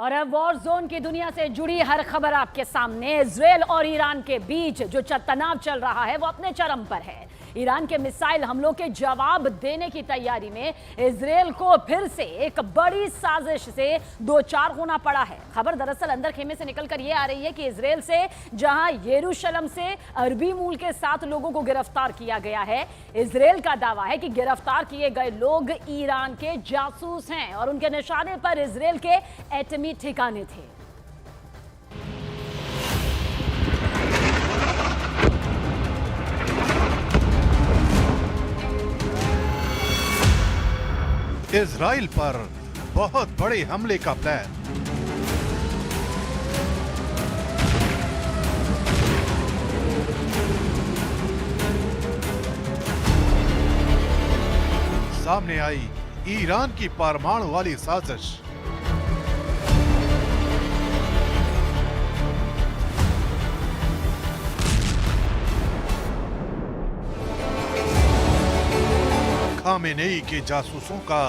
और अब war zone की दुनिया से जुड़ी हर खबर आपके सामने। इजरायल और ईरान के बीच जो तनाव चल रहा है वो अपने चरम पर है। ईरान के मिसाइल हमलों के जवाब देने की तैयारी में इजरायल को फिर से एक बड़ी साजिश से दो चार होना पड़ा है। खबर दरअसल अंदर खेमे से निकलकर ये आ रही है कि इजरायल से जहां यरूशलेम से अरबी मूल के 7 लोगों को गिरफ्तार किया गया है, इजरायल का दावा है कि गिरफ्तार किए गए लोग ईरान के जासूस हैं और उनके निशाने पर इजरायल के एटमी ठिकाने थे। इजराइल पर बहुत बड़े हमले का प्लान। सामने आई ईरान की परमाणु वाली साजिश। खामेनेई के जासूसों का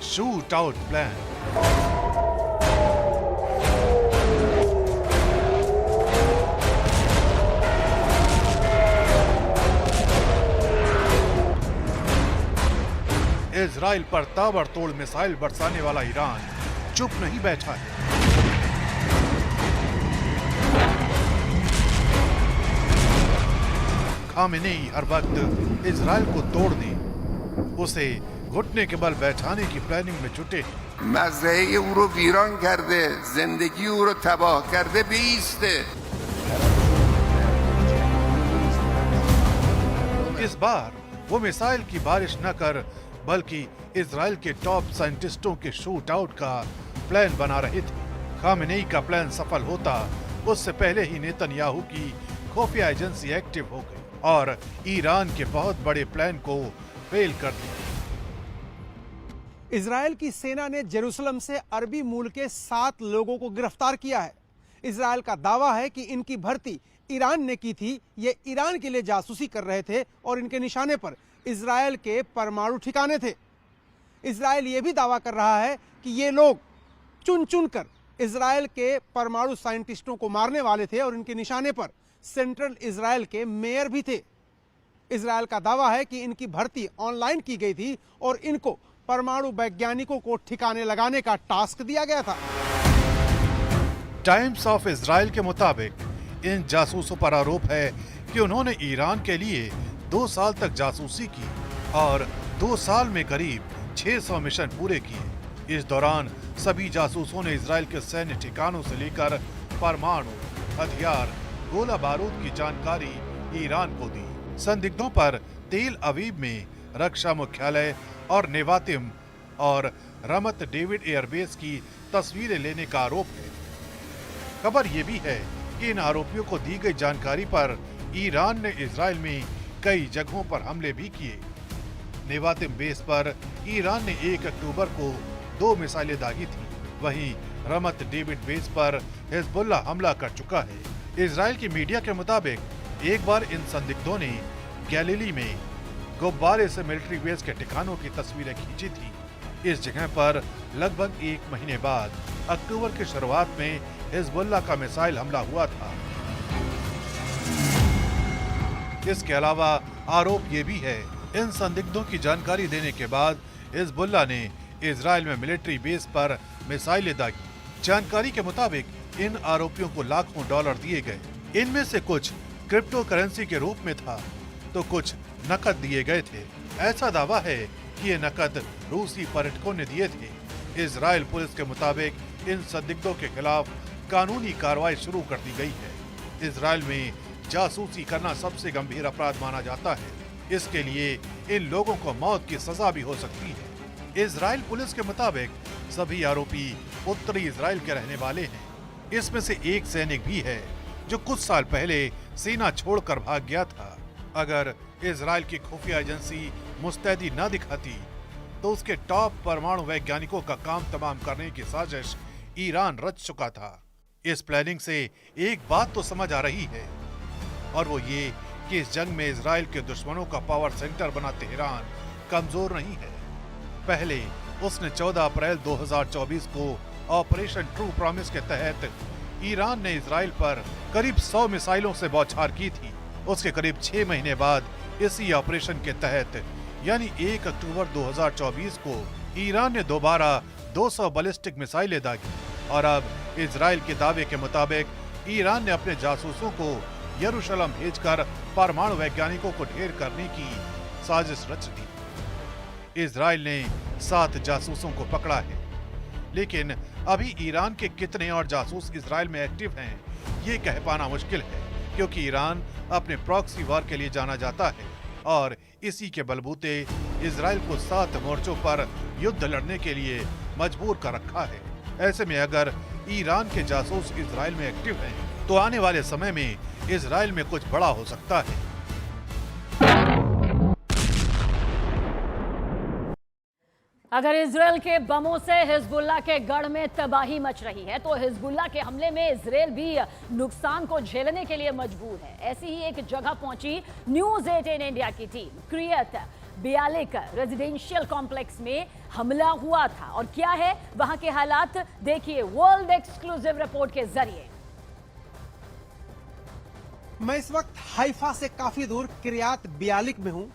शूट आउट प्लान। इजराइल पर ताबड़तोड़ मिसाइल बरसाने वाला ईरान चुप नहीं बैठा है। खामेनेई हर वक्त इजराइल को तोड़ने, उसे घुटने के बल बैठाने की प्लानिंग में जुटे। मज़हए ओ रो वीरान करदे, जिंदगी ओ रो तबाह करदे, बेइस्ते। इस बार वो मिसाइल की बारिश न कर बल्कि इजराइल के टॉप साइंटिस्टों के शूट आउट का प्लान बना रहे थे। खामेनेई का प्लान सफल होता उससे पहले ही नेतन्याहू की खुफिया एजेंसी एक्टिव हो गई और ईरान के बहुत बड़े प्लान को फेल कर दिया। इजराइल की सेना ने जेरूसलम से अरबी मूल के 7 लोगों को गिरफ्तार किया है। इजराइल का दावा है कि इनकी भर्ती ईरान ने की थी। ये ईरान के लिए जासूसी कर रहे थे और इनके निशाने पर इजराइल के परमाणु ठिकाने थे। इजराइल ये भी दावा कर रहा है कि ये लोग चुन चुन कर इजराइल के परमाणु साइंटिस्टों को मारने वाले थे और इनके निशाने पर सेंट्रल इजराइल के मेयर भी थे। इजराइल का दावा है कि इनकी भर्ती ऑनलाइन की गई थी और इनको परमाणु वैज्ञानिकों को ठिकाने लगाने का टास्क दिया गया था। टाइम्स ऑफ इजराइल के मुताबिक इन जासूसों पर आरोप है कि उन्होंने ईरान के लिए 2 साल तक जासूसी की और 2 साल में करीब 600 मिशन पूरे किए। इस दौरान सभी जासूसों ने इजराइल के सैन्य ठिकानों से लेकर परमाणु हथियार, गोला बारूद की जानकारी ईरान को दी। संदिग्धों पर तेल अवीव में रक्षा मुख्यालय और नेवातिम और रमत डेविड एयरबेस की तस्वीरें लेने का आरोप है। खबर यह भी है कि इन आरोपियों को दी गई जानकारी पर ईरान ने इजराइल में कई जगहों पर हमले भी किए। नेवातिम बेस पर ईरान ने 1 अक्टूबर को 2 मिसाइलें दागी थी। वहीं रमत डेविड बेस पर हिजबुल्लाह हमला कर चुका है। इजराइल की मीडिया के मुताबिक एक बार इन संदिग्धों ने गैलीली में गुब्बारे से मिलिट्री बेस के ठिकानों की तस्वीरें खींची थी। इस जगह पर लगभग 1 महीने बाद अक्टूबर की शुरुआत में हिजबुल्लाह का मिसाइल हमला हुआ था। इसके अलावा आरोप ये भी है, इन संदिग्धों की जानकारी देने के बाद हिजबुल्लाह ने इजराइल में मिलिट्री बेस पर मिसाइलें दागी। जानकारी के मुताबिक इन आरोपियों को लाखों डॉलर दिए गए। इनमें से कुछ क्रिप्टो करेंसी के रूप में था तो कुछ नकद दिए गए थे। ऐसा दावा है कि ये नकद रूसी पर्यटकों ने दिए थे। इजराइल पुलिस के मुताबिक इन संदिग्धों के खिलाफ कानूनी कार्रवाई शुरू कर दी गई है। इजराइल में जासूसी करना सबसे गंभीर अपराध माना जाता है। इसके लिए इन लोगों को मौत की सजा भी हो सकती है। इजराइल पुलिस के मुताबिक सभी आरोपी उत्तरी इजराइल के रहने वाले हैं। इसमें से एक सैनिक भी है जो कुछ साल पहले सेना छोड़कर भाग गया था। अगर इजराइल की खुफिया एजेंसी मुस्तैदी न दिखाती तो उसके टॉप परमाणु वैज्ञानिकों का काम तमाम करने की साजिश ईरान रच चुका था। इस प्लानिंग से एक बात तो समझ आ रही है और वो ये कि इस जंग में इजराइल के दुश्मनों का पावर सेंटर बना तेहरान कमजोर नहीं है। पहले उसने 14 अप्रैल 2024 को ऑपरेशन ट्रू प्रॉमिस के तहत ईरान ने इजराइल पर करीब 100 मिसाइलों से बौछार की थी। उसके करीब 6 महीने बाद इसी ऑपरेशन के तहत यानी 1 अक्टूबर 2024 को ईरान ने दोबारा 200 बैलिस्टिक मिसाइलें दागी और अब इजराइल के दावे के मुताबिक ईरान ने अपने जासूसों को यरूशलेम भेजकर परमाणु वैज्ञानिकों को ढेर करने की साजिश रच दी। इजराइल ने 7 जासूसों को पकड़ा है, लेकिन अभी ईरान के कितने और जासूस इजराइल में एक्टिव हैं, ये कह पाना मुश्किल है, क्योंकि ईरान अपने प्रॉक्सी वॉर के लिए जाना जाता है और इसी के बलबूते इजराइल को 7 मोर्चों पर युद्ध लड़ने के लिए मजबूर कर रखा है। ऐसे में अगर ईरान के जासूस इजराइल में एक्टिव हैं, तो आने वाले समय में इजराइल में कुछ बड़ा हो सकता है। अगर इजराइल के बमों से हिजबुल्लाह के गढ़ में तबाही मच रही है, तो हिजबुल्लाह के हमले में इजराइल भी नुकसान को झेलने के लिए मजबूर है। ऐसी ही एक जगह पहुंची न्यूज़ 18 इंडिया की टीम। क्रियत बियालिक रेजिडेंशियल कॉम्प्लेक्स में हमला हुआ था और क्या है वहां के हालात, देखिए वर्ल्ड एक्सक्लूसिव रिपोर्ट के जरिए। मैं इस वक्त हाइफा से काफी दूर किरियात बियालिक में हूं,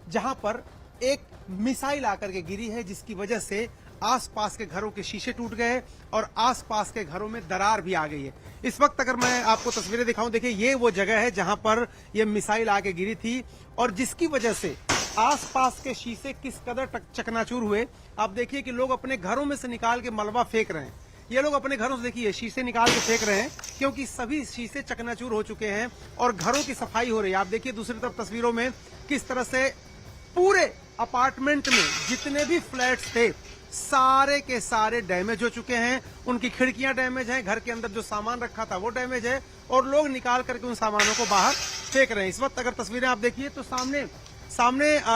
जहां पर एक मिसाइल आकर के गिरी है, जिसकी वजह से आसपास के घरों के शीशे टूट गए और आसपास के घरों में दरार भी आ गई है। इस वक्त अगर मैं आपको तस्वीरें दिखाऊं, देखिए ये वो जगह है जहां पर ये मिसाइल आके गिरी थी और जिसकी वजह से आसपास के शीशे किस कदर चकनाचूर हुए। आप देखिए कि लोग अपने घरों में से निकाल के मलबा फेंक रहे हैं। ये लोग अपने घरों से देखिए शीशे निकाल के फेंक रहे हैं, क्योंकि सभी शीशे चकनाचूर हो चुके हैं और घरों की सफाई हो रही है। आप देखिए दूसरी तरफ तस्वीरों में किस तरह से पूरे अपार्टमेंट में जितने भी फ्लैट्स थे सारे के सारे डैमेज हो चुके हैं। उनकी खिड़कियां डैमेज हैं, घर के अंदर जो सामान रखा था वो डैमेज है और लोग निकाल करके उन सामानों को बाहर फेंक रहे हैं। इस वक्त अगर तस्वीरें आप देखिए तो सामने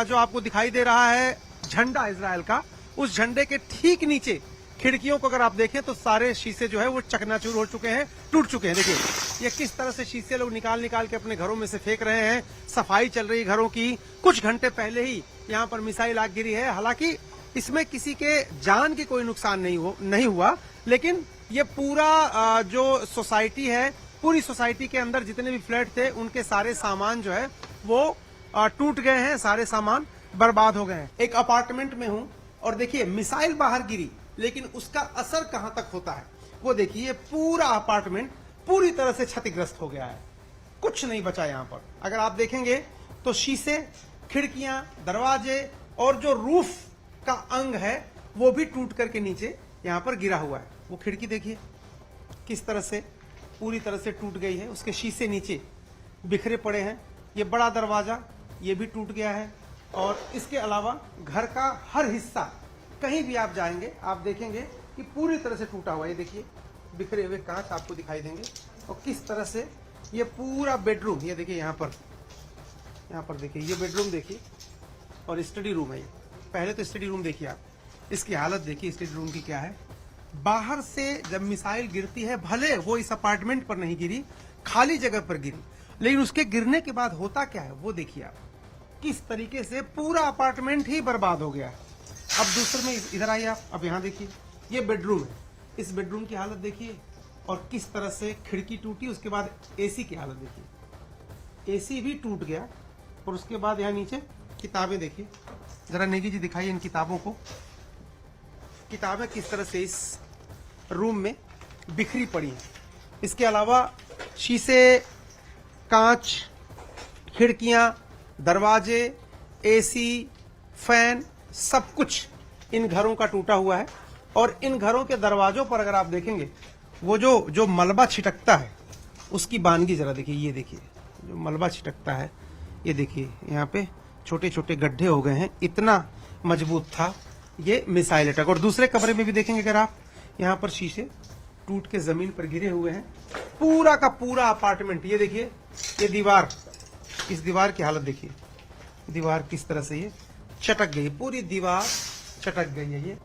जो आपको दिखाई दे रहा है झंडा इजराइल का, उस झंडे के ठीक नीचे खिड़कियों को अगर आप देखें तो सारे शीशे जो है वो चकनाचूर हो चुके हैं, टूट चुके हैं। देखिए ये किस तरह से शीशे लोग निकाल के अपने घरों में से फेंक रहे हैं। सफाई चल रही है घरों की। कुछ घंटे पहले ही यहाँ पर मिसाइल आग गिरी है। हालांकि इसमें किसी के जान की कोई नुकसान नहीं हुआ, लेकिन ये पूरा जो सोसाइटी है, पूरी सोसाइटी के अंदर जितने भी फ्लैट थे उनके सारे सामान जो है वो टूट गए हैं, सारे सामान बर्बाद हो गए हैं। एक अपार्टमेंट में हूँ और देखिए मिसाइल बाहर गिरी, लेकिन उसका असर कहां तक होता है वो देखिए। पूरा अपार्टमेंट पूरी तरह से क्षतिग्रस्त हो गया है, कुछ नहीं बचा यहाँ पर। अगर आप देखेंगे तो शीशे, खिड़कियां, दरवाजे और जो रूफ का अंग है वो भी टूट करके नीचे यहाँ पर गिरा हुआ है। वो खिड़की देखिए किस तरह से पूरी तरह से टूट गई है, उसके शीशे नीचे बिखरे पड़े हैं। ये बड़ा दरवाजा ये भी टूट गया है और इसके अलावा घर का हर हिस्सा, कहीं भी आप जाएंगे आप देखेंगे कि पूरी तरह से टूटा हुआ है। ये देखिए बिखरे हुए कांच आपको दिखाई देंगे और किस तरह से ये पूरा बेडरूम, ये देखिए यहाँ पर देखिए ये बेडरूम देखिए और स्टडी रूम है। ये पहले तो स्टडी रूम देखिए आप, इसकी हालत देखिए स्टडी रूम की क्या है। बाहर से जब मिसाइल गिरती है, भले वो इस अपार्टमेंट पर नहीं गिरी, खाली जगह पर गिरी, लेकिन उसके गिरने के बाद होता क्या है वो देखिए आप, किस तरीके से पूरा अपार्टमेंट ही बर्बाद हो गया है। अब दूसरे में इधर आइए आप, अब यहाँ देखिए ये बेडरूम है, इस बेडरूम की हालत देखिए और किस तरह से खिड़की टूटी। उसके बाद एसी की हालत देखिए, एसी भी टूट गया। और उसके बाद यहाँ नीचे किताबें देखिए, जरा नेगी जी दिखाइए इन किताबों को। किताबें किस तरह से इस रूम में बिखरी पड़ी हैं। इसके अलावा शीशे, कांच, खिड़कियां, दरवाजे, एसी, फैन, सब कुछ इन घरों का टूटा हुआ है। और इन घरों के दरवाजों पर अगर आप देखेंगे वो जो मलबा छिटकता है उसकी बानगी जरा देखिए। ये देखिए जो मलबा छिटकता है, ये देखिए यहाँ पे छोटे छोटे गड्ढे हो गए हैं, इतना मजबूत था ये मिसाइल अटैक। और दूसरे कमरे में भी देखेंगे अगर आप, यहाँ पर शीशे टूट के जमीन पर गिरे हुए हैं। पूरा का पूरा अपार्टमेंट, ये देखिए ये दीवार, इस दीवार की हालत देखिए, दीवार किस तरह से ये चटक गई, पूरी दीवार चटक गई है। ये